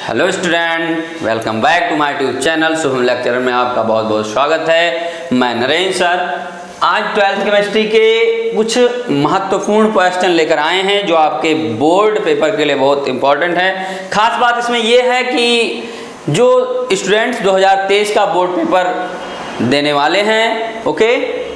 Hello student, welcome back to my tube channel Shubham lecture में आपका बहुत बहुत स्वागत है। मैं नरेंद्र सर आज 12th केमिस्ट्री के कुछ महत्वपूर्ण क्वेश्चन लेकर आए हैं जो आपके बोर्ड पेपर के लिए बहुत इंपॉर्टेंट है। खास बात इसमें यह है कि जो स्टूडेंट्स 2023 का बोर्ड पेपर देने वाले हैं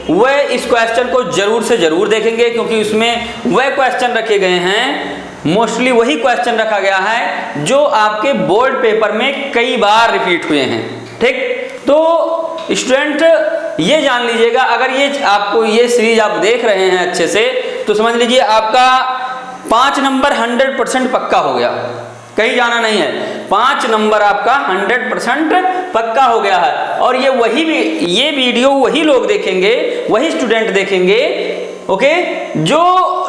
वह इस क्वेश्चन को जरूर से जरूर देखेंगे, क्योंकि उसमें वह क्वेश्चन रखे गए हैं, मोस्टली वही क्वेश्चन रखा गया है जो आपके बोर्ड पेपर में कई बार रिपीट हुए हैं। ठीक, तो स्टूडेंट ये जान लीजिएगा, अगर ये आपको ये सीरीज आप देख रहे हैं अच्छे से तो समझ लीजिए आपका 5 नंबर 100% पक्का हो गया, कहीं जाना नहीं है। 5 नंबर आपका 100% पक्का हो गया है। और ये वीडियो वही लोग देखेंगे, वही स्टूडेंट देखेंगे जो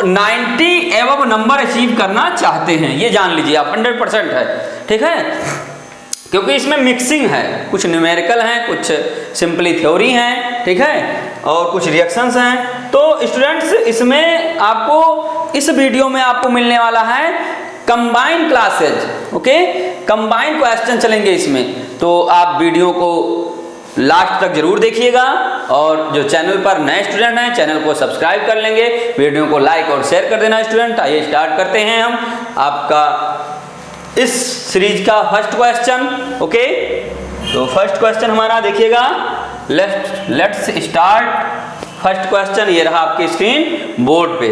90 एवं नंबर अचीव करना चाहते हैं। ये जान लीजिए आप 100% है। ठीक है, क्योंकि इसमें मिक्सिंग है, कुछ न्यूमेरिकल हैं, कुछ सिंपली थ्योरी हैं, ठीक है, और कुछ रिएक्शंस हैं। तो स्टूडेंट्स इसमें आपको इस वीडियो में आपको मिलने वाला है कंबाइंड क्लासेज, कंबाइंड क्वेश्चन चलेंगे इसमें। तो आप वीडियो को लास्ट तक जरूर देखिएगा, और जो चैनल पर नए स्टूडेंट हैं चैनल को सब्सक्राइब कर लेंगे, वीडियो को लाइक और शेयर कर देना स्टूडेंट। आइए स्टार्ट करते हैं हम आपका इस सीरीज का फर्स्ट क्वेश्चन। तो फर्स्ट क्वेश्चन हमारा देखिएगा, लेट्स स्टार्ट। फर्स्ट क्वेश्चन ये रहा आपकी स्क्रीन बोर्ड पे।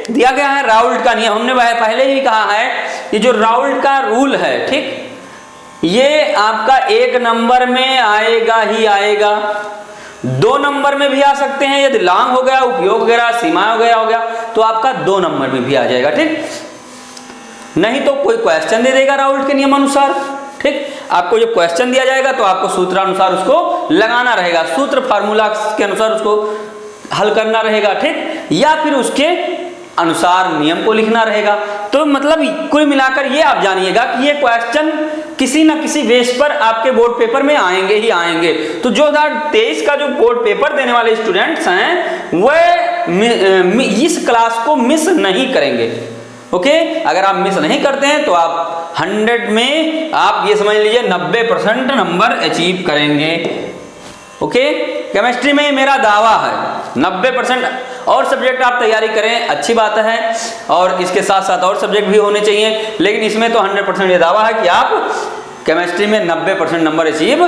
दिया गया है राउल्ट का नियम। हमने पहले ही कहा है कि जो राउल्ट का रूल है, ठीक, ये आपका 1 नंबर में आएगा ही आएगा, 2 नंबर में भी आ सकते हैं, यदि लॉन्ग हो गया, उपयोग वगैरह, सीमा वगैरह हो गया तो आपका 2 नंबर में भी आ जाएगा। ठीक, नहीं तो कोई क्वेश्चन दे देगा राउल्ट के नियम अनुसार। ठीक, आपको जब क्वेश्चन दिया जाएगा तो आपको सूत्रानुसार उसको लगाना रहेगा, सूत्र फार्मूला के अनुसार उसको हल करना रहेगा। ठीक, या फिर उसके अनुसार नियम को लिखना रहेगा। तो मतलब कुल मिलाकर ये आप जानिएगा कि ये क्वेश्चन किसी न किसी बेस पर आपके बोर्ड पेपर में आएंगे ही आएंगे। तो जो 2023 का जो बोर्ड पेपर देने वाले स्टूडेंट्स हैं वह इस क्लास को मिस नहीं करेंगे। अगर आप मिस नहीं करते हैं तो आप 100 में आप ये समझ लीजिए 90% नंबर अचीव करेंगे। केमिस्ट्री में मेरा दावा है 90%। और सब्जेक्ट आप तैयारी करें, अच्छी बात है, और इसके साथ साथ और सब्जेक्ट भी होने चाहिए, लेकिन इसमें तो 100% ये दावा है कि आप केमिस्ट्री में 90% नंबर अचीव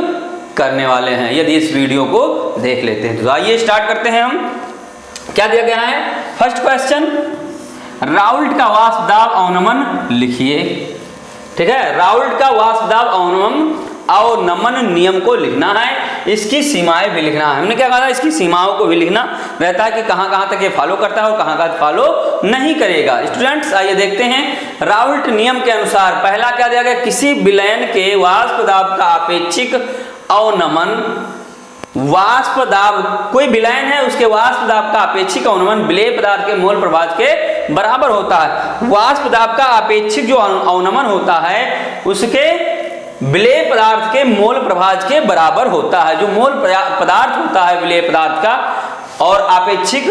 करने वाले हैं यदि इस वीडियो को देख लेते हैं। तो आइए स्टार्ट करते हैं हम। क्या दिया गया है फर्स्ट क्वेश्चन, राउल्ट का वाष्पदाब अवनमन लिखिए। ठीक है, राउल्ट का वाष्पदाब अवनमन नियम को लिखना है, इसकी सीमाएं भी लिखना है। हमने क्या कहा था, इसकी सीमाओं को भी लिखना रहता है कि कहां कहां तक ये फॉलो करता है और कहां कहां फॉलो नहीं करेगा। स्टूडेंट्स आइए देखते हैं राउल्ट नियम के अनुसार पहला क्या दिया गया, किसी विलयन के वाष्प दाब का आपेक्षिक अवनमन, वाष्प दाब कोई विलयन है उसके वाष्प दाब का आपेक्षिक अवनमन विलेय पदार्थ के मोल प्रभाज के बराबर होता है। वाष्प दाब का आपेक्षिक जो अवनमन होता है उसके विलेय पदार्थ के मोल प्रभाज के बराबर होता है। जो मोल पदार्थ होता है विलेय पदार्थ का और आपेक्षिक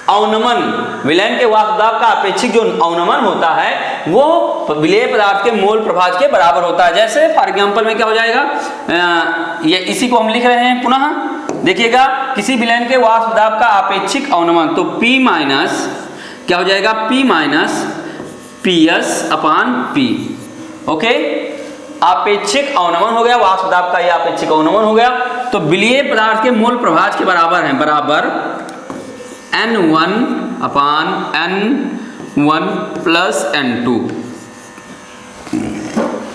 अवनमन, विलयन के वाष्प दाब का आपेक्षिक जो अवनमन होता है वो विलेय पदार्थ के मोल प्रभाज के बराबर होता है। जैसे फॉर एग्जांपल में क्या हो जाएगा, ये इसी को हम लिख रहे हैं पुनः देखिएगा, किसी विलयन के वाष्प दाब का आपेक्षिक अवनमन, तो P माइनस क्या हो जाएगा, P माइनस PS/P। आपेक्षिक अवनमन हो गया, वाष्प दाब का ये आपेक्षिक अवनमन हो गया, तो विलेय पदार्थ के मोल प्रभाज के बराबर है, बराबर N1/N1 प्लस N2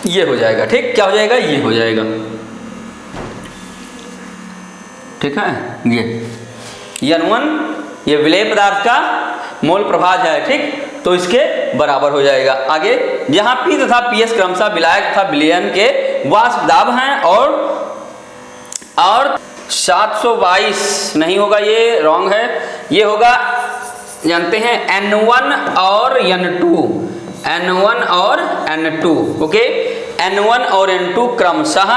ये हो जाएगा। ठीक, क्या हो जाएगा, ये हो जाएगा। ठीक है, ये N1 ये विलेय पदार्थ का मोल प्रभाज है, ठीक, तो इसके बराबर हो जाएगा। आगे जहां P तथा PS क्रमशः विलायक तथा विलयन के वाष्प दाब हैं और 722 नहीं होगा, ये रॉन्ग है, ये होगा जानते हैं N1 और N2, N1 और N2। N1 और N2 क्रमशः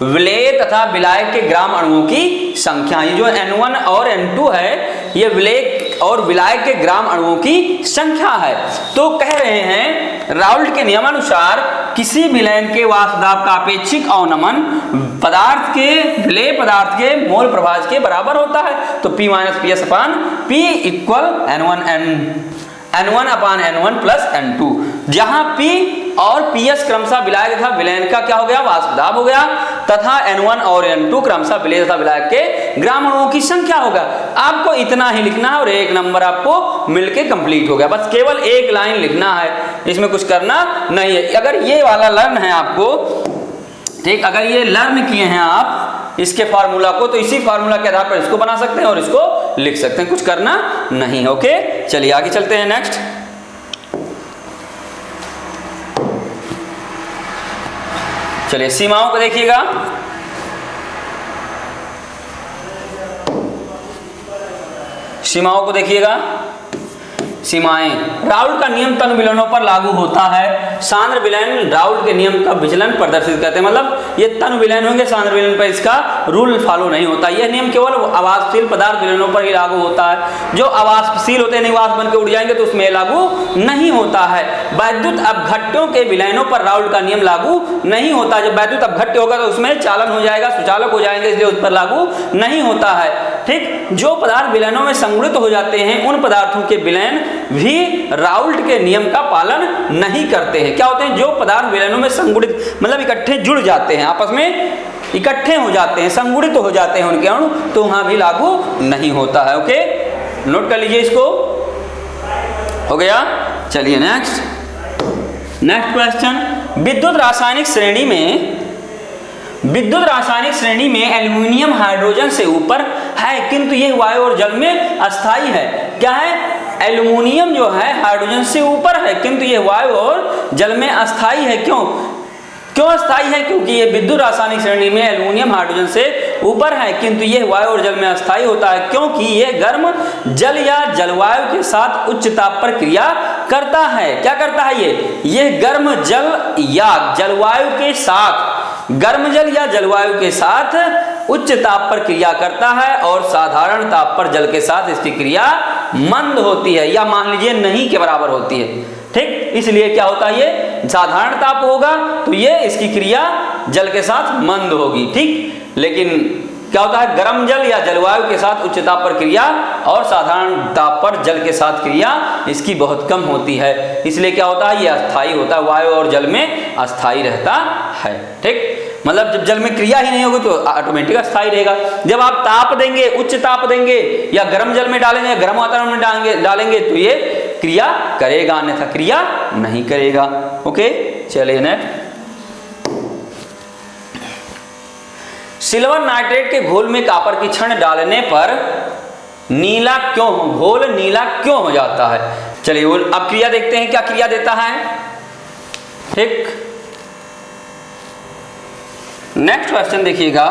विलेय तथा विलायक के ग्राम अणुओं की संख्या। ये जो N1 और N2 है ये विलेय और विलायक के ग्राम अणुओं की संख्या है। तो कह रहे हैं राउल्ट के नियमानुसार किसी विलयन के वाष्प दाब का अपेक्षिक अवनमन पदार्थ के विलेय पदार्थ के मोल प्रभाज के बराबर होता है। तो P माइनस पी एस अपान P इक्वल N1 अपान N1 प्लस N2, जहां P और PS क्रमशः विलायक तथा विलयन का क्या हो गया, वाष्प दाब हो गया, तथा N1 और N2 क्रमशः विलेय तथा विलायक के ग्राम अणुओं की संख्या होगा। आपको इतना ही लिखना है और एक नंबर आपको मिलके कंप्लीट हो गया। बस केवल एक लाइन लिखना है, इसमें कुछ करना नहीं है। अगर ये वाला लर्न है आपको, ठीक, अगर ये लर्न किए हैं आप इसके फार्मूला को, तो इसी फार्मूला के आधार पर इसको बना सकते हैं और इसको लिख सकते हैं, कुछ करना नहीं है। ओके, चलिए आगे चलते हैं। नेक्स्ट, चलिए सीमाओं को देखिएगा। सीमाओं को देखिएगा। सीमाएं, राउल्ट का नियम तनु विलयनों पर लागू होता है। सांद्र विलयन राउल्ट के नियम का विचलन प्रदर्शित करते हैं, मतलब ये तनु विलयन होंगे, सांद्र विलयन पर इसका रूल फॉलो नहीं होता। यह नियम केवल अवाष्पशील पदार्थ विलयनों पर ही लागू होता है। जो अवाष्पशील होते हैं, निवाष्प बन के उड़ जाएंगे, तो उसमें लागू नहीं होता है। वैद्युत अपघट्यों के विलयनों पर राउल्ट का नियम लागू नहीं होता। जब वैद्युत अपघट्य होगा तो उसमें चालन हो जाएगा, सुचालक हो जाएंगे, इसलिए उस पर लागू नहीं होता है। ठीक, जो पदार्थ विलयनों में संगुणित हो जाते हैं, उन पदार्थों के विलयन भी राउल्ट के नियम का पालन नहीं करते हैं। क्या होते हैं, जो पदार्थ विलयनों में संगुणित मतलब इकट्ठे जुड़ जाते हैं, आपस में इकट्ठे हो जाते हैं, संगुणित हो जाते हैं उनके अणु, तो वहां भी लागू नहीं होता है। ओके, नोट कर लीजिए इसको। हो गया, चलिए नेक्स्ट क्वेश्चन। विद्युत रासायनिक श्रेणी में एल्युमिनियम हाइड्रोजन से ऊपर है, किंतु यह वायु और जल में अस्थायी है। क्या है, एल्युमिनियम जो है हाइड्रोजन से ऊपर है, किंतु यह वायु और जल में अस्थायी है। क्यों अस्थायी है? क्योंकि ये विद्युत रासायनिक श्रेणी में एल्युमिनियम हाइड्रोजन से ऊपर है, किंतु यह वायु और जल में अस्थायी होता है, क्योंकि यह गर्म जल या जलवायु के साथ उच्च ताप पर क्रिया करता है। क्या करता है यह गर्म जल या जलवायु के साथ, गर्म जल या जलवायु के साथ उच्च ताप पर क्रिया करता है, और साधारण ताप पर जल के साथ इसकी क्रिया मंद होती है, या मान लीजिए नहीं के बराबर होती है। ठीक, इसलिए क्या होता है, ये साधारण ताप होगा तो ये इसकी क्रिया जल के साथ मंद होगी। ठीक, लेकिन क्या होता है, गर्म जल या जलवायु के साथ उच्च ताप पर क्रिया और साधारण ताप पर जल के साथ क्रिया इसकी बहुत कम होती है, इसलिए क्या होता है, ये अस्थायी होता है, वायु और जल में अस्थायी रहता है। ठीक, मतलब जब जल में क्रिया ही नहीं होगी तो ऑटोमेटिक अस्थायी रहेगा। जब आप ताप देंगे, उच्च ताप देंगे, या गर्म जल में डालेंगे या गर्म वातावरण में डालेंगे तो ये क्रिया करेगा, अन्यथा क्रिया नहीं करेगा। ओके, चलिए नेक्स्ट। सिल्वर नाइट्रेट के घोल में कॉपर की छड़ डालने पर घोल नीला क्यों हो जाता है? चलिए अब क्रिया देखते हैं, क्या क्रिया देता है। ठीक, नेक्स्ट क्वेश्चन देखिएगा।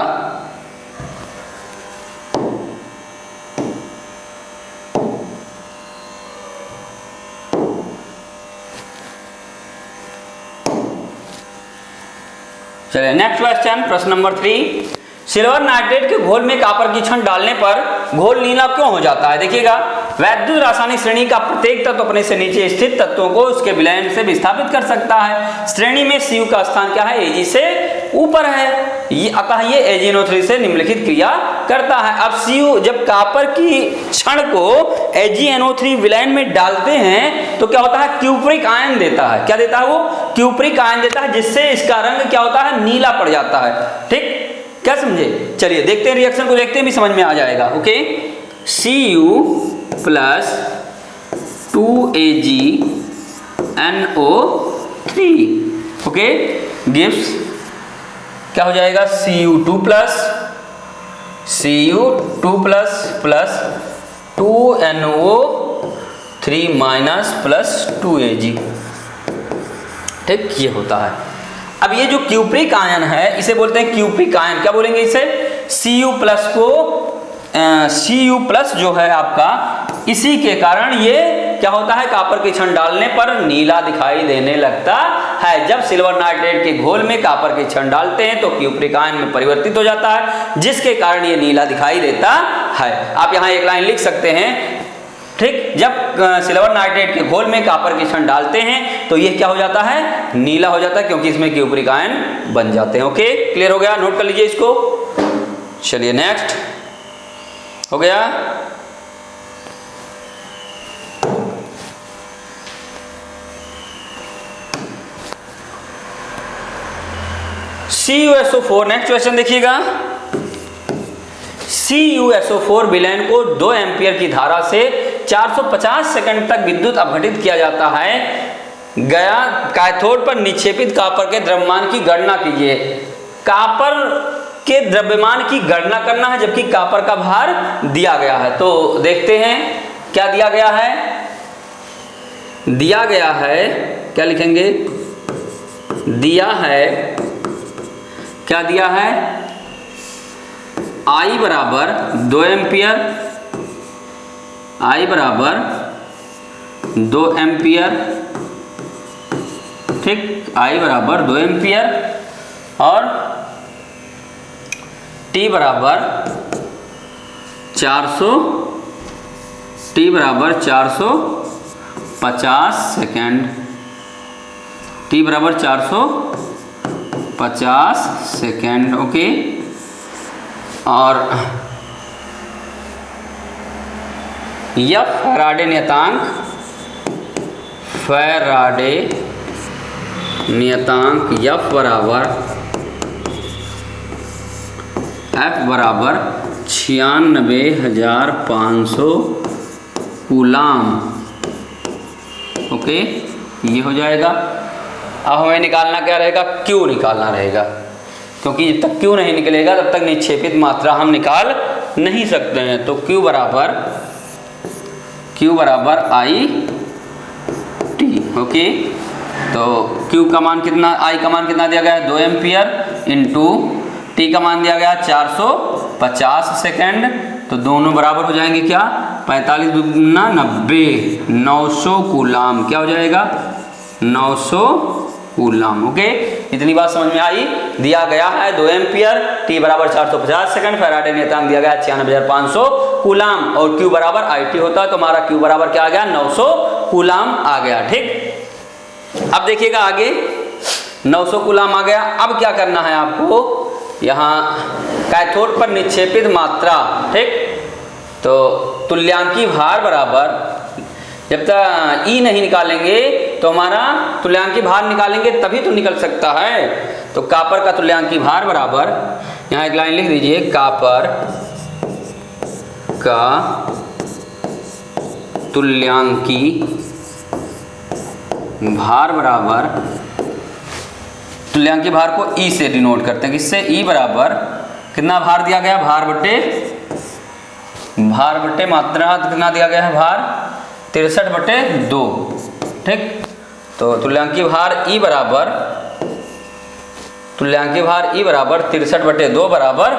चलिए नेक्स्ट क्वेश्चन, प्रश्न नंबर 3। सिल्वर नाइट्रेट के घोल में कॉपर की छड़ डालने पर घोल नीला क्यों हो जाता है? देखिएगा, वैद्युत रासायनिक श्रेणी का प्रत्येक तत्व अपने से नीचे स्थित तत्वों को उसके विलयन से विस्थापित कर सकता है। श्रेणी में Cu का स्थान क्या है, Ag से ऊपर है, अतः ये AgNO3 से निम्नलिखित क्रिया करता है। अब Cu, जब कॉपर की छड़ को AgNO3 विलयन में डालते हैं तो क्या होता है, क्यूप्रिक आयन देता है। क्या देता है वो? क्यूप्रिक आयन देता है, जिससे इसका रंग क्या होता है, नीला पड़ जाता है। ठीक, क्या समझे? चलिए देखते हैं, रिएक्शन को देखते हैं, भी समझ में आ जाएगा। Okay, Cu plus 2AgNO3 okay gives क्या हो जाएगा, Cu2 plus 2NO3 minus plus 2Ag। ठीक, ये होता है। अब ये जो क्यूप्रिक आयन है इसे बोलते हैं क्यूप्रिक आयन। क्या बोलेंगे इसे? Cu प्लस को Cu प्लस जो है आपका, इसी के कारण ये क्या होता है, कॉपर की छड़ डालने पर नीला दिखाई देने लगता है। जब सिल्वर नाइट्रेट के घोल में कॉपर की छड़ डालते हैं तो क्यूप्रिक आयन में परिवर्तित हो जाता है, जिसके कारण ये नीला दिखाई देता है। आप यहाँ एक लाइन लिख सकते हैं। ठीक, जब सिल्वर नाइट्रेट के घोल में कॉपर की छड़ डालते हैं तो ये क्या हो जाता है, नीला हो जाता है, क्योंकि इसमें क्यूपरिक आयन बन जाते हैं। ओके, क्लियर हो गया, नोट कर लीजिए इसको। चलिए नेक्स्ट हो गया। CuSO4, नेक्स्ट क्वेश्चन देखिएगा। CuSO4 विलयन को 2 एम्पियर की धारा से 450 सेकंड तक विद्युत अपघटित किया जाता है। गया कैथोड पर निक्षेपित कॉपर के द्रव्यमान की गणना कीजिए। कॉपर के द्रव्यमान की गणना करना है, जबकि कॉपर का भार दिया गया है। तो देखते हैं क्या दिया गया है। दिया गया है, क्या लिखेंगे, दिया है, क्या दिया है, I बराबर 2 एम्पियर, I बराबर 2 एम्पियर, ठीक, I बराबर 2 एम्पियर और T बराबर 400, T बराबर 450 सेकेंड, T बराबर 450 सेकेंड। ओके, और यह फैराडे नियतांक, फैराडे नियतांक F बराबर 96,500 कूलाम। ओके, ये हो जाएगा। अब हमें निकालना क्या रहेगा, Q निकालना रहेगा, क्योंकि जब तक Q नहीं निकलेगा तब तक निक्षेपित मात्रा हम निकाल नहीं सकते हैं। तो Q बराबर I T। ओके, तो Q का मान कितना, I का मान कितना दिया गया है, 2 एम्पियर इंटू T का मान दिया गया 450 सेकेंड। तो दोनों बराबर हो जाएंगे क्या, 45 दूना 90, 900 कूलाम। क्या हो जाएगा, 900 कूलाम। ओके, इतनी बात समझ में आई। दिया गया है 2 एम्पियर, T बराबर 450 सेकंड, फैराडे नियतांक दिया गया 96,500 कूलाम और Q बराबर IT होता है, तो हमारा Q बराबर क्या आ गया, 900 कूलाम आ गया। ठीक, अब देखिएगा आगे, 900 कूलाम आ गया। अब क्या करना है आपको, यहाँ कैथोड पर निक्षेपित मात्रा, ठीक, तो तुल्यांकी भार बराबर, जब तक E नहीं निकालेंगे तो हमारा तुल्यांकी भार निकालेंगे तभी तो निकल सकता है। तो कॉपर का तुल्यांकी भार बराबर, यहाँ एक लाइन लिख दीजिए, कॉपर का तुल्यांकी भार बराबर, तुल्यांकी भार को E से डिनोट करते हैं, किससे, E बराबर कितना भार दिया गया, भार बटे मात्रा कितना दिया गया है, भार 63/2। ठीक, तो तुल्यांकी भार E बराबर 63/2 बराबर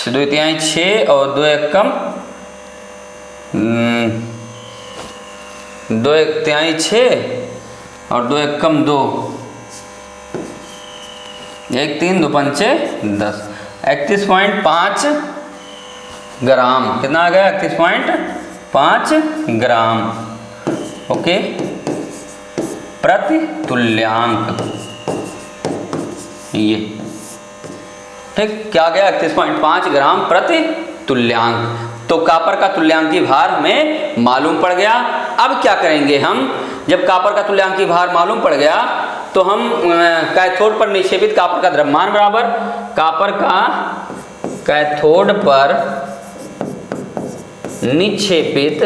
2/6 और 2 2/6 और 2 1 3 2 5 10, 31.5 ग्राम। कितना आ गया, 31.5 ग्राम। ओके, प्रति तुल्यांक, ये ठीक, क्या आ गया, 31.5 ग्राम प्रति तुल्यांक। तो कॉपर का तुल्यांकी भार हमें मालूम पड़ गया। अब क्या करेंगे हम, जब कॉपर का तुल्यांकी भार मालूम पड़ गया तो हम कैथोड पर निक्षेपित कॉपर का द्रव्यमान बराबर, कॉपर का कैथोड पर निक्षेपित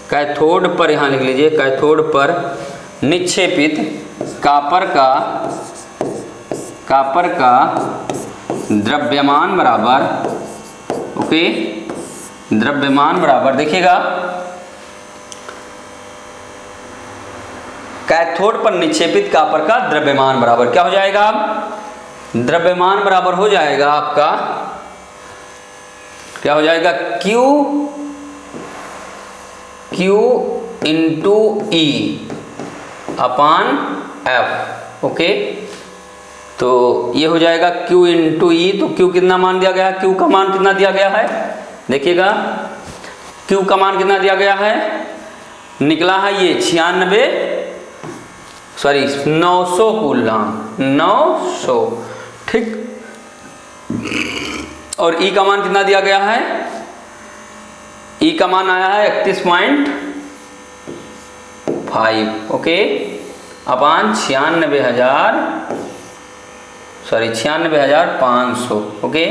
कैथोड पर यहाँ लिख लीजिए, कैथोड पर निक्षेपित कॉपर का द्रव्यमान बराबर, ओके, द्रव्यमान बराबर, देखिएगा कैथोड पर निक्षेपित कॉपर का द्रव्यमान बराबर क्या हो जाएगा, द्रव्यमान बराबर हो जाएगा आपका, क्या हो जाएगा, Q इंटू E अपान F। ओके, तो ये हो जाएगा Q इंटू E। तो Q कितना मान दिया गया है, Q का मान कितना दिया गया है, देखिएगा क्यू का मान कितना दिया गया है, निकला है ये 900 कूलम, 900, ठीक। और ई का मान कितना दिया गया है, ई का मान आया है 31.5, ओके, अपान 96,500, ओके,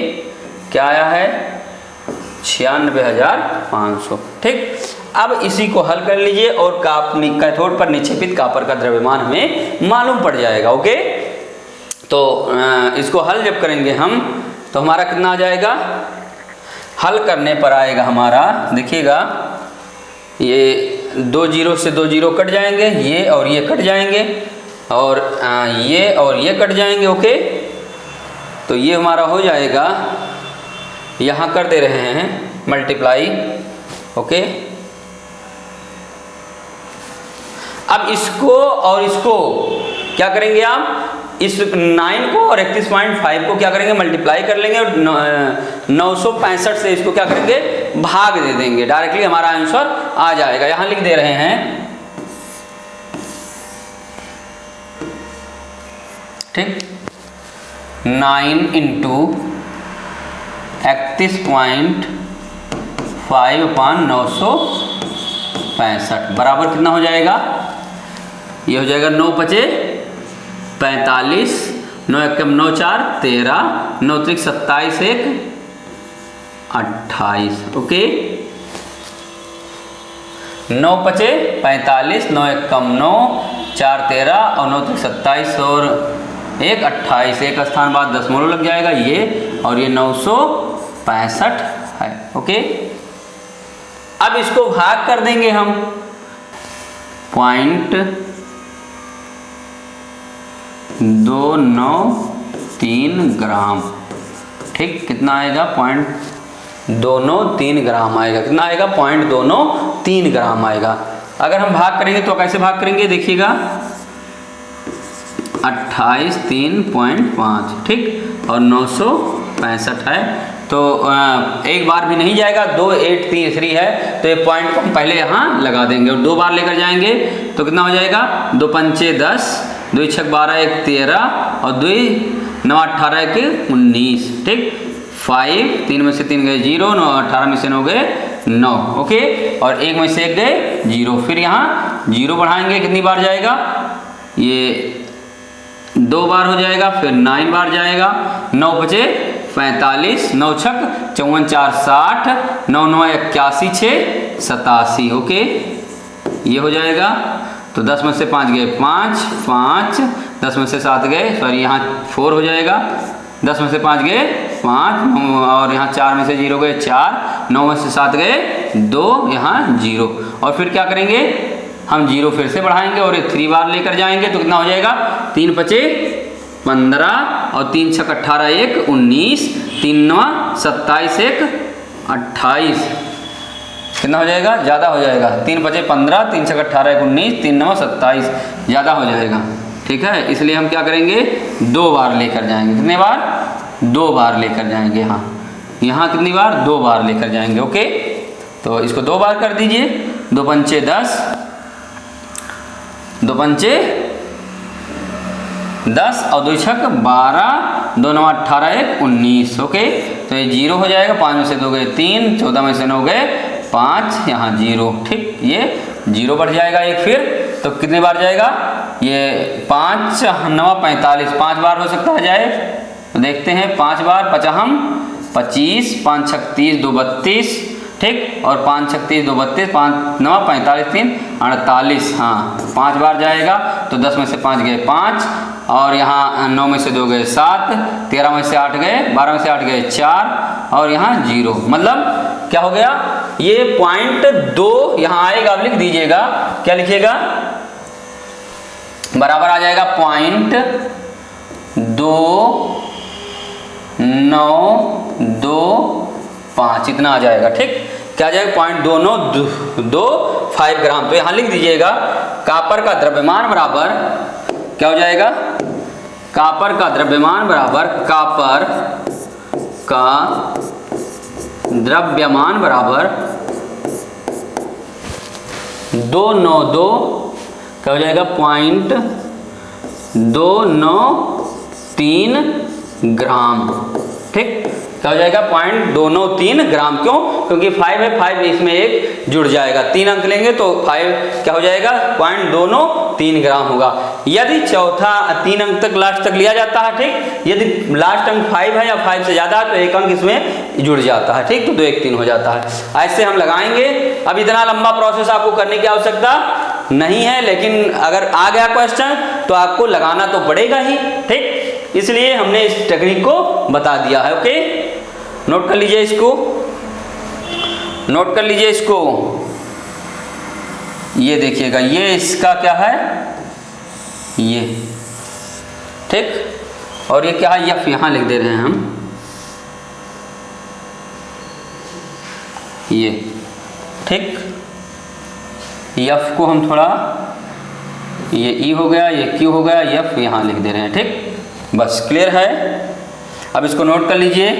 क्या आया है 96,500, ठीक। अब इसी को हल कर लीजिए और कैथोड पर निक्षेपित कॉपर का द्रव्यमान हमें मालूम पड़ जाएगा, ओके। तो इसको हल जब करेंगे हम तो हमारा कितना आ जाएगा, हल करने पर आएगा हमारा, देखिएगा ये 2 जीरो से 2 जीरो कट जाएंगे, ये और ये कट जाएंगे, और ये कट जाएंगे, ओके। तो ये हमारा हो जाएगा, यहाँ कर दे रहे हैं मल्टीप्लाई, ओके। अब इसको और इसको क्या करेंगे आप, इस 9 को और 31.5 को क्या करेंगे, मल्टीप्लाई कर लेंगे और 965 से इसको क्या करेंगे, भाग दे देंगे, डायरेक्टली हमारा आंसर आ जाएगा। यहां लिख दे रहे हैं, ठीक, 9 × 31.5/965 बराबर कितना हो जाएगा, ये हो जाएगा 9 × 5 = 45, 9 × 1 = 9, 4 = 13, 9 × 3 = 27, 1 = 28, ओके। 9 × 5 = 45, 9 × 1 = 9, 4 = 13 और 9 × 3 = 27 और 1 = 28, एक स्थान बाद दशमलव लग जाएगा, ये और ये 965 है, ओके। अब इसको भाग कर देंगे हम 0.293 ग्राम, ठीक, कितना आएगा 0.293 ग्राम आएगा, कितना आएगा 0.293 ग्राम आएगा। अगर हम भाग करेंगे तो कैसे भाग करेंगे, देखिएगा 28 3.5, ठीक, और 965 है, तो एक बार भी नहीं जाएगा, 2 8 3 है, तो ये पॉइंट को हम पहले यहाँ लगा देंगे और 2 बार लेकर जाएंगे तो कितना हो जाएगा, 2 × 5 = 10, 2 × 6 = 12, 1 = 13 और 2 × 9 = 18, 1 = 19, ठीक। 5 3 में से 3 गए 0, 9 18 में से 9 गए 9, ओके, और 1 में से 1 गए 0, फिर यहाँ 0 बढ़ाएंगे, कितनी बार जाएगा, ये 2 बार हो जाएगा, फिर 9 बार जाएगा, 9 × 5 = 45, 9 × 6 = 54, 4 = 60, 9 × 9 = 81, 6 = 87, ओके, ये हो जाएगा। तो 10 में से 5 गए 5, 5, 10 में से 7 गए, सॉरी यहाँ 4 हो जाएगा, 10 में से 5 गए 5 और यहाँ 4 में से 0 गए 4, 9 में से 7 गए 2, यहाँ 0, और फिर क्या करेंगे, हम 0 फिर से बढ़ाएंगे और 3 बार लेकर जाएंगे तो कितना हो जाएगा, 3 × 5 = 15 और 3 × 6 = 18, 1 = 19, 3 × 9 = 27, 1 = 28, कितना हो जाएगा, ज़्यादा हो जाएगा, 3 × 5 = 15, 3 × 6 = 18, 1 = 19, 3 × 9 = 27, ज़्यादा हो जाएगा, ठीक है। इसलिए हम क्या करेंगे, 2 बार लेकर जाएंगे, कितने बार, 2 बार लेकर जाएंगे, हाँ, यहाँ कितनी बार, 2 बार लेकर जाएंगे, ओके। तो इसको 2 बार कर दीजिए, 2 × 5 = 10, 2 × 5 = 10 और 2 × 6 = 12, 2 × 9 = 18, 1 = 19, ओके। तो ये 0 हो जाएगा, 5 में से 2 गए 3, 14 में से 9 गए 5, यहाँ 0, ठीक, ये 0 बढ़ जाएगा एक, फिर तो कितने बार जाएगा, ये 5 × 9 = 45, 5 बार हो सकता है जाए, तो देखते हैं 5 बार, 50 25, 5 × 6 = 30, 2 = 32, ठीक, और 5 × 6 = 30, 2 = 32, 5 × 9 = 45, 3 = 48, हाँ 5 बार जाएगा, तो 10 में से 5 गए 5 और यहाँ 9 में से 2 गए 7, 13 में से 8 गए, 12 में से 8 गए 4 और यहाँ 0, मतलब क्या हो गया, ये 0.2 यहाँ आएगा, अब लिख दीजिएगा, क्या लिखिएगा, बराबर आ जाएगा 0.2925, इतना आ जाएगा, ठीक, क्या आ जाएगा 0.2925 ग्राम। तो यहाँ लिख दीजिएगा कॉपर का द्रव्यमान बराबर क्या हो जाएगा, कॉपर का द्रव्यमान बराबर कॉपर का द्रव्यमान बराबर 292 क्या हो जाएगा 0.293 ग्राम। ठीक, क्या हो जाएगा 0.293 ग्राम। क्यों? क्योंकि 5 है, 5 इसमें एक जुड़ जाएगा, 3 अंक लेंगे तो 5 क्या हो जाएगा 0.293 ग्राम होगा। यदि चौथा 3 अंक तक लास्ट तक लिया जाता है, ठीक, यदि लास्ट अंक 5 है या 5 से ज़्यादा है तो एक अंक इसमें जुड़ जाता है। ठीक, तो 2 1 3 हो जाता है। ऐसे हम लगाएंगे। अब इतना लंबा प्रोसेस आपको करने की आवश्यकता नहीं है, लेकिन अगर आ गया क्वेश्चन तो आपको लगाना तो पड़ेगा ही। ठीक, इसलिए हमने इस टेक्निक को बता दिया है। ओके, नोट कर लीजिए इसको, नोट कर लीजिए इसको। ये देखिएगा, ये इसका क्या है, ये ठीक, और ये क्या है, यफ यहां लिख दे रहे हैं हम, ये ठीक, यफ को हम थोड़ा, ये ई हो गया, ये क्यू हो गया, यफ यहां लिख दे रहे हैं। ठीक, बस क्लियर है। अब इसको नोट कर लीजिए,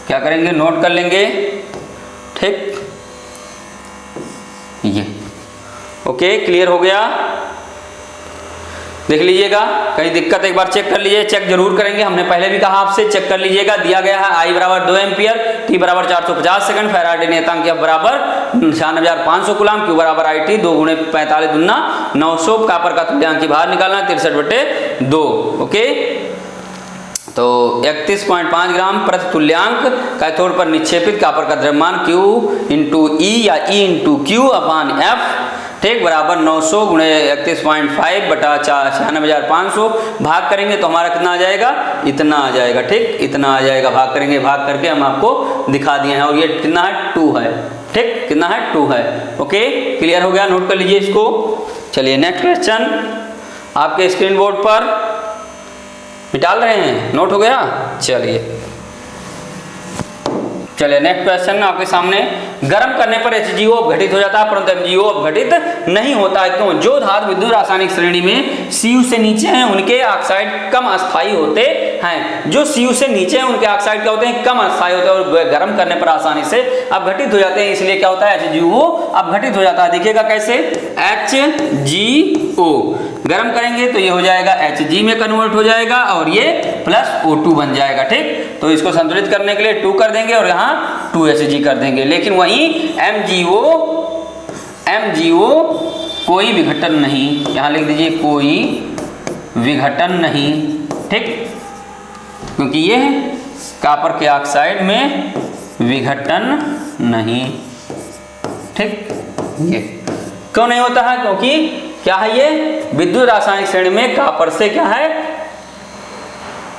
क्या करेंगे, नोट कर लेंगे। ठीक, ये ओके, क्लियर हो गया। देख लीजिएगा, कहीं दिक्कत एक बार चेक कर लीजिए, चेक जरूर करेंगे। हमने पहले भी कहा आपसे चेक कर लीजिएगा। दिया गया है I बराबर 2 एम्पियर, T बराबर 450 सेकंड, फैराडे नियतांक F बराबर 96,500 कूलम, Q बराबर IT 2 × 45 दूना 900, कापर का तुल्यांक बाहर निकालना 63/2। ओके, तो 31.5 ग्राम प्रति तुल्यांक कैथोड पर निक्षेपित कापर का द्रव्यमान Q × E या E × Q/F, ठीक, बराबर 900 × 31.5 बटा 96,500 भाग करेंगे तो हमारा कितना आ जाएगा, इतना आ जाएगा। ठीक, इतना आ जाएगा, भाग करेंगे, भाग करके हम आपको दिखा दिए हैं। और ये कितना है, 2 है। ठीक, कितना है, 2 है। ओके, क्लियर हो गया, नोट कर लीजिए इसको। चलिए नेक्स्ट क्वेश्चन आपके स्क्रीन बोर्ड पर निकाल रहे हैं, नोट हो गया। चलिए नेक्स्ट क्वेश्चन आपके सामने, गर्म करने पर HgO अपघटित हो जाता है परंतु MgO अपघटित नहीं होता है। क्यों? जो धातु विद्युत रासायनिक श्रेणी में Cu से नीचे हैं उनके ऑक्साइड कम अस्थायी होते हैं। जो Cu से नीचे हैं उनके ऑक्साइड क्या होते हैं, कम अस्थायी होते हैं और गर्म करने पर आसानी से अपघटित हो जाते हैं। इसलिए क्या होता है, HgO अपघटित हो जाता है। देखिएगा कैसे, HgO गर्म करेंगे तो ये हो जाएगा Hg में कन्वर्ट हो जाएगा और ये प्लस O2 बन जाएगा। ठीक, तो इसको संतुलित करने के लिए 2 कर देंगे और यहाँ 2Hg कर देंगे। लेकिन वहीं MgO कोई विघटन नहीं, यहाँ लिख दीजिए कोई विघटन नहीं। ठीक, क्योंकि ये कॉपर के ऑक्साइड में विघटन नहीं। ठीक, ये क्यों नहीं होता है, क्योंकि क्या है, ये विद्युत रासायनिक श्रेणी में कॉपर से क्या है,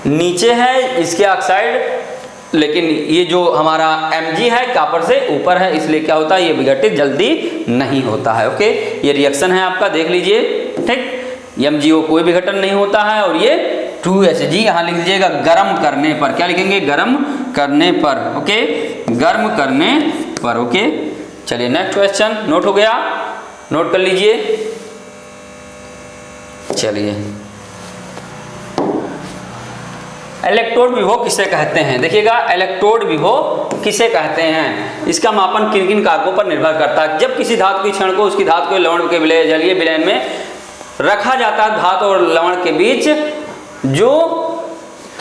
नीचे है इसके ऑक्साइड, लेकिन ये जो हमारा Mg है कॉपर से ऊपर है, इसलिए क्या होता है, ये विघटित जल्दी नहीं होता है। ओके, ये रिएक्शन है आपका, देख लीजिए। ठीक, MgO कोई विघटन नहीं होता है और ये 2Hg यहाँ लिख दीजिएगा गर्म करने पर। क्या लिखेंगे, गर्म करने पर। ओके, गर्म करने पर। ओके, चलिए नेक्स्ट क्वेश्चन, नोट हो गया, नोट कर लीजिए। चलिए, इलेक्ट्रोड विभव किसे कहते हैं। देखिएगा, इलेक्ट्रोड विभव किसे कहते हैं, इसका मापन किन किन कारकों पर निर्भर करता है। जब किसी धातु की क्षण को उसकी धातु के लवण के विलय जलीय विलयन में रखा जाता है, धातु और लवण के बीच, जो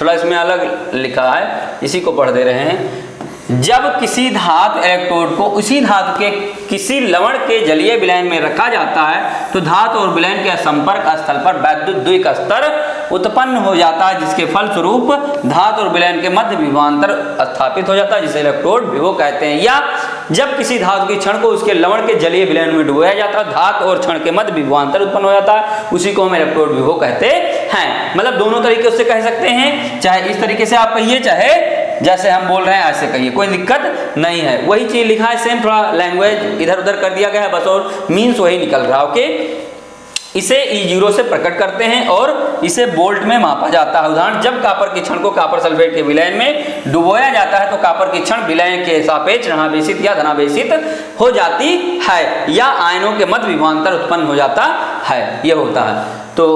थोड़ा इसमें अलग लिखा है, इसी को पढ़ दे रहे हैं। जब किसी धातु इलेक्ट्रोड को उसी धातु के किसी लवण के जलीय विलयन में रखा जाता है तो धातु और विलयन के संपर्क स्थल पर वैद्युत द्विक स्तर उत्पन्न हो जाता है, जिसके फलस्वरूप धातु और विलयन के मध्य विभवांतर स्थापित हो जाता है, जिसे इलेक्ट्रोड विभव कहते हैं। या जब किसी धातु की क्षण को उसके लवण के जलीय विलयन में डुबोया जाता है, धातु और क्षण के मध्य विभवांतर उत्पन्न हो जाता है, उसी को हम इलेक्ट्रोड विभव कहते हैं। मतलब दोनों तरीके से कह सकते हैं, चाहे इस तरीके से आप कहिए, चाहे जैसे हम बोल रहे हैं ऐसे कहिए, कोई दिक्कत नहीं है। वही चीज लिखा है, सेम, थोड़ा लैंग्वेज इधर उधर कर दिया गया है बस, और मीन्स वही निकल रहा है। ओके, इसे E0 से प्रकट करते हैं और इसे वोल्ट में मापा जाता है। उदाहरण, जब कॉपर की क्षण को कॉपर सल्फेट के विलयन में डुबोया जाता है तो कॉपर की क्षण विलयन के सापेक्ष ऋणावेशित या धनावेशित हो जाती है, या आयनों के मध्य विभवांतर उत्पन्न हो जाता है, यह होता है। तो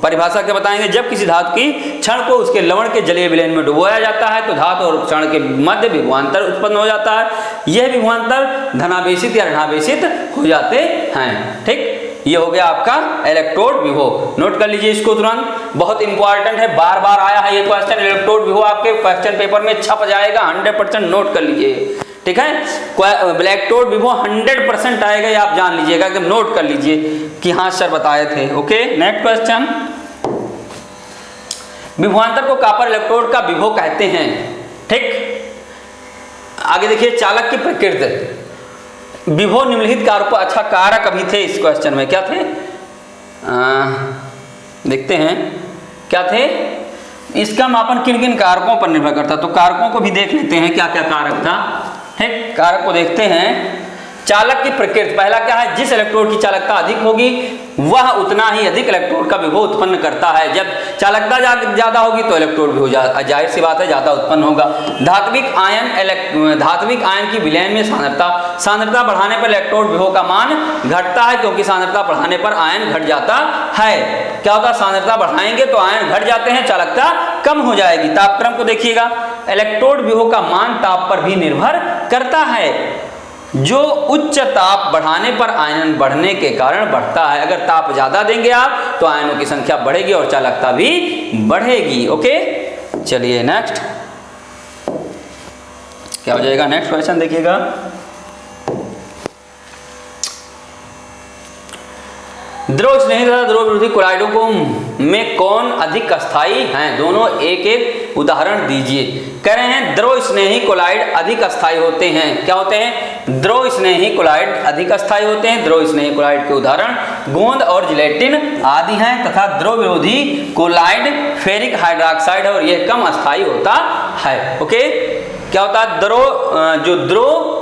परिभाषा क्या बताएंगे, जब किसी धातु की क्षण को उसके लवण के जलीय विलयन में डुबोया जाता है तो धातु और क्षण के मध्य विभवांतर उत्पन्न हो जाता है। यह विभवांतर धनावेशित या ऋणावेशित हो जाते हैं। ठीक, ये हो गया आपका इलेक्ट्रोड विभव। नोट कर लीजिए इसको तुरंत, बहुत इंपॉर्टेंट है, बार बार आया है ये क्वेश्चन। इलेक्ट्रोड विभव आपके क्वेश्चन पेपर में छप जाएगा 100%, नोट कर लीजिए। ठीक है, इलेक्ट्रोड विभव 100% आएगा, ये आप जान लीजिएगा, एकदम नोट कर लीजिए कि हाँ सर बताए थे। ओके, नेक्स्ट क्वेश्चन, विभवांतर को कॉपर इलेक्ट्रोड का विभव कहते हैं। ठीक, आगे देखिए, चालक की प्रकृति, विभव निम्नलिखित कारक, अच्छा कारक अभी थे इस क्वेश्चन में, क्या थे देखते हैं क्या थे। इसका मापन किन किन कारकों पर निर्भर करता, तो कारकों को भी देख लेते हैं क्या क्या कारक था। ठीक, कारक को देखते हैं। चालक की प्रकृति, पहला क्या है, जिस इलेक्ट्रोड की चालकता अधिक होगी वह उतना ही अधिक इलेक्ट्रोड का विभव उत्पन्न करता है। जब चालकता ज्यादा होगी तो इलेक्ट्रोड विभव जाहिर सी बात है ज्यादा उत्पन्न होगा। धात्विक आयन की विलयन में सांद्रता बढ़ाने पर इलेक्ट्रोड विभव का मान घटता है, क्योंकि सांद्रता बढ़ाने पर आयन घट जाता है। क्या होता है, सांद्रता बढ़ाएंगे तो आयन घट जाते हैं, चालकता कम हो जाएगी। तापक्रम को देखिएगा, इलेक्ट्रोड विभव का मान ताप पर भी निर्भर करता है। जो उच्च ताप बढ़ाने पर आयन बढ़ने के कारण बढ़ता है। अगर ताप ज्यादा देंगे आप तो आयनों की संख्या बढ़ेगी और चालकता भी बढ़ेगी। ओके, चलिए नेक्स्ट क्या हो जाएगा, नेक्स्ट क्वेश्चन देखिएगा। द्रव स्नेही तथा द्रव विरोधी कोलाइडों को में कौन अधिक अस्थायी हैं, दोनों एक एक उदाहरण दीजिए। कह रहे हैं द्रव स्नेही कोलाइड अधिक अस्थायी होते हैं। क्या होते हैं, द्रव स्नेही कोलाइड अधिक अस्थायी होते हैं। द्रव स्नेही कोलाइड के उदाहरण गोंद और जिलेटिन आदि हैं, तथा द्रव विरोधी कोलाइड फेरिक हाइड्रोक्साइड है और यह कम अस्थायी होता है। ओके, क्या होता है, जो द्रव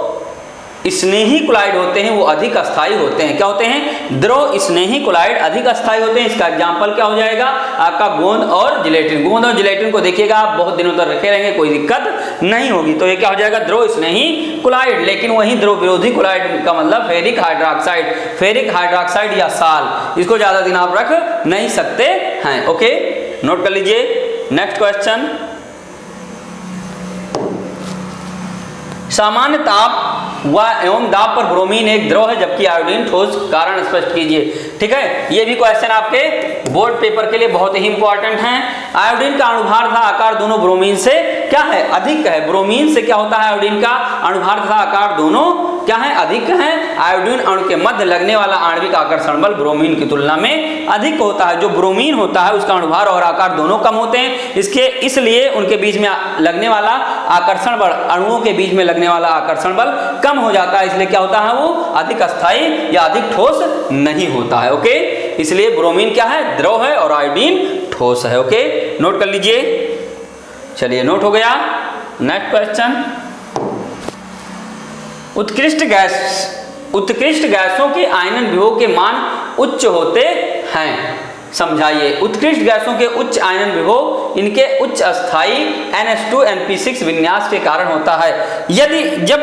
स्नेही कोलाइड होते हैं वो अधिक अस्थायी होते हैं। क्या होते हैं, द्रव स्नेही कोलाइड अधिक अस्थायी होते हैं। इसका एग्जांपल क्या हो जाएगा आपका, गोंद और जिलेटिन। गोंद और जिलेटिन को देखिएगा आप बहुत दिनों तक रखे रहेंगे, कोई दिक्कत नहीं होगी। तो ये क्या हो जाएगा, द्रव स्नेही कोलाइड। लेकिन वहीं द्रव विरोधी कोलाइड का मतलब फेरिक हाइड्रोक्साइड या साल, इसको ज्यादा दिन आप रख नहीं सकते हैं। ओके, नोट कर लीजिए। नेक्स्ट क्वेश्चन, सामान्य ताप व एवं दाब पर ब्रोमीन एक द्रव है जबकि आयोडीन ठोस, कारण स्पष्ट कीजिए। ठीक है, ये भी क्वेश्चन आपके बोर्ड पेपर के लिए बहुत ही इंपॉर्टेंट है। आयोडीन का अणुभार तथा आकार दोनों ब्रोमीन से क्या है, अधिक है। ब्रोमीन से क्या होता है, आयोडीन का अणुभार तथा आकार दोनों क्या है, अधिक है। आयोडीन अणु के मध्य लगने वाला आणविक आकर्षण बल ब्रोमीन की तुलना में अधिक होता है। जो ब्रोमीन होता है उसका अणुभार और आकार दोनों कम होते हैं, इसलिए उनके बीच में लगने वाला आकर्षण बल, अणुओं के बीच में लगने वाला आकर्षण बल कम हो जाता है। इसलिए क्या होता है, वो अधिक अस्थायी या अधिक ठोस नहीं होता है। ओके, इसलिए ब्रोमीन क्या है, द्रव है और आयोडीन ठोस है। ओके, नोट कर लीजिए। चलिए, नोट हो गया। नेक्स्ट क्वेश्चन, उत्कृष्ट गैसों के आयनन विभव के मान उच्च होते हैं। समझाइए, उत्कृष्ट गैसों के उच्च आयनन विभव इनके उच्च अस्थायी NH2NP6 विन्यास के कारण होता है। जब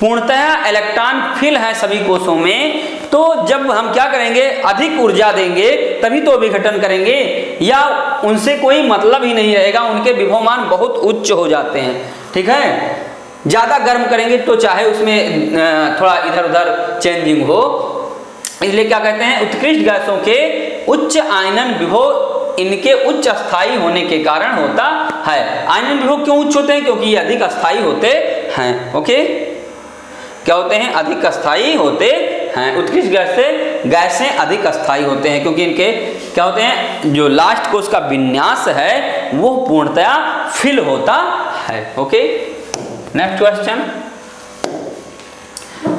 पूर्णतः इलेक्ट्रॉन फिल है सभी कोषों में, तो जब हम क्या करेंगे, अधिक ऊर्जा देंगे तभी तो विघटन करेंगे, या उनसे कोई मतलब ही नहीं रहेगा, उनके विभव मान बहुत उच्च हो जाते हैं। ठीक है, ज्यादा गर्म करेंगे तो चाहे उसमें थोड़ा इधर उधर चेंजिंग हो, इसलिए क्या कहते हैं, उत्कृष्ट गैसों के उच्च आयनन विभव इनके उच्च अस्थायी होने के कारण होता है। आयनन विभव क्यों उच्च होते हैं, क्योंकि ये अधिक अस्थायी होते हैं। ओके, क्या होते हैं, अधिक अस्थायी होते हैं। उत्कृष्ट गैसें अधिक अस्थायी होते हैं क्योंकि इनके क्या होते हैं, जो लास्ट कोष का विन्यास है वो पूर्णतया फिल होता है। ओके, नेक्स्ट क्वेश्चन,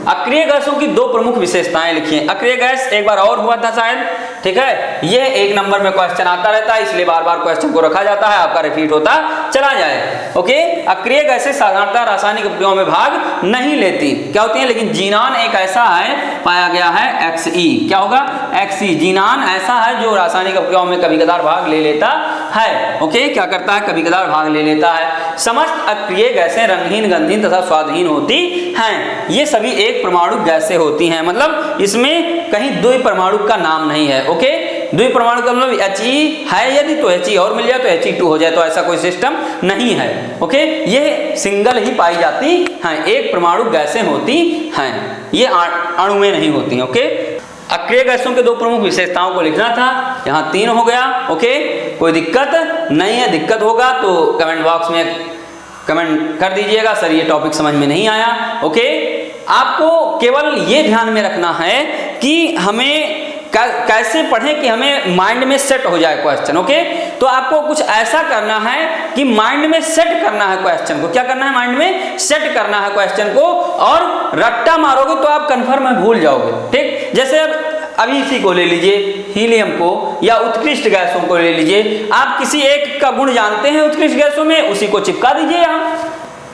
अक्रिय गैसों की दो प्रमुख विशेषताएं लिखिए। अक्रिय गैस एक बार और हुआ था शायद, ठीक है, ये 1 नंबर में क्वेश्चन आता रहता है, इसलिए बार बार क्वेश्चन को रखा जाता है, आपका रिपीट होता चला जाए। ओके, अक्रिय गैसें साधारणतः रासायनिक उपक्रियाओं में भाग नहीं लेती, क्या होती है, लेकिन जीनान एक ऐसा है पाया गया है Xe, क्या होगा, Xe, जीनान ऐसा है जो रासायनिक उपक्रियाओं में कभी कदार भाग ले लेता है। ओके, क्या करता है, कभी कदार भाग ले लेता है। समस्त अक्रिय गैसें रंगहीन, गंधहीन तथा स्वादहीन होती हैं। ये सभी एक परमाणु गैसें होती हैं, मतलब इसमें कहीं 2 परमाणु का नाम नहीं है। ओके, द्विपरमाणु का मतलब He है यदि तो He और मिल जाए तो He2 हो जाए, तो ऐसा कोई सिस्टम नहीं है। ओके, ये सिंगल ही पाई जाती हैं, एक परमाणु गैसें होती हैं, ये अणु में नहीं होती हैं। ओके, अक्रिय गैसों के दो प्रमुख विशेषताओं को लिखना था, यहाँ 3 हो गया। ओके, कोई दिक्कत नहीं है, दिक्कत होगा तो कमेंट बॉक्स में कमेंट कर दीजिएगा, सर ये टॉपिक समझ में नहीं आया। ओके, आपको केवल ये ध्यान में रखना है कि हमें कैसे पढ़ें कि हमें माइंड में सेट हो जाए क्वेश्चन। ओके, तो आपको कुछ ऐसा करना है कि माइंड में सेट करना है क्वेश्चन को। क्या करना है? माइंड में सेट करना है क्वेश्चन को, और रट्टा मारोगे तो आप कंफर्म में भूल जाओगे। ठीक, जैसे अभी इसी को ले लीजिए, हीलियम को या उत्कृष्ट गैसों को ले लीजिए, आप किसी एक का गुण जानते हैं उत्कृष्ट गैसों में, उसी को चिपका दीजिए यहाँ।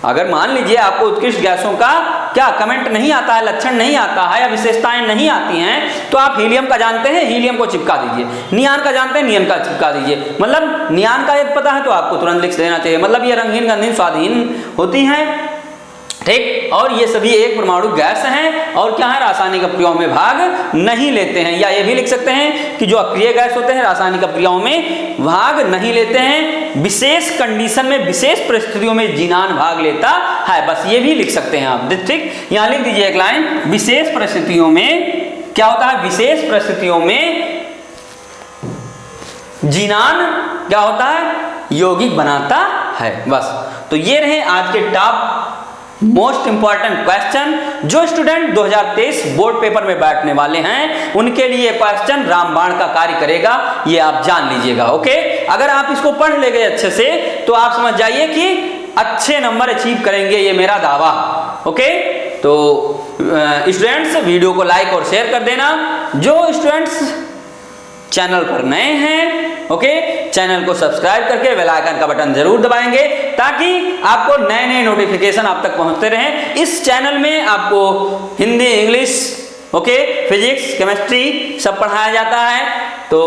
अगर मान लीजिए आपको उत्कृष्ट गैसों का क्या कमेंट नहीं आता है, लक्षण नहीं आता है या विशेषताएं नहीं आती हैं, तो आप हीलियम का जानते हैं, हीलियम को चिपका दीजिए। नियान का जानते हैं, नियन का चिपका दीजिए। मतलब नियान का यदि पता है तो आपको तुरंत लिख देना चाहिए। मतलब ये रंगहीन, गंधहीन, स्वादहीन होती हैं। ठीक, और ये सभी एक परमाणु गैस हैं और क्या है, रासायनिक अपक्रियाओं में भाग नहीं लेते हैं। या ये भी लिख सकते हैं कि जो अक्रिय गैस होते हैं रासायनिक अपक्रियाओं में भाग नहीं लेते हैं, विशेष कंडीशन में, विशेष परिस्थितियों में जीनान भाग लेता है। बस ये भी लिख सकते हैं आप। ठीक, यहाँ लिख दीजिए एक लाइन, विशेष परिस्थितियों में क्या होता है, विशेष परिस्थितियों में जीनान क्या होता है, यौगिक बनाता है। बस, तो ये रहे आज के टॉप मोस्ट इंपॉर्टेंट क्वेश्चन जो स्टूडेंट 2023 बोर्ड पेपर में बैठने वाले हैं, उनके लिए क्वेश्चन रामबाण का कार्य करेगा, ये आप जान लीजिएगा। ओके, अगर आप इसको पढ़ ले गए अच्छे से तो आप समझ जाइए कि अच्छे नंबर अचीव करेंगे, ये मेरा दावा। ओके, तो स्टूडेंट्स वीडियो को लाइक और शेयर कर देना। जो स्टूडेंट्स चैनल पर नए हैं, ओके, चैनल को सब्सक्राइब करके बेल आइकन का बटन जरूर दबाएंगे ताकि आपको नए नए नोटिफिकेशन आप तक पहुंचते रहें। इस चैनल में आपको Hindi, English, okay, physics, chemistry सब पढ़ाया जाता है। तो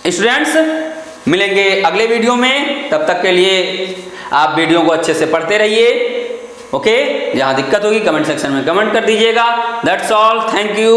स्टूडेंट्स मिलेंगे अगले वीडियो में, तब तक के लिए आप वीडियो को अच्छे से पढ़ते रहिए। ओके, जहां दिक्कत होगी कमेंट सेक्शन में कमेंट कर दीजिएगा। That's all, thank you.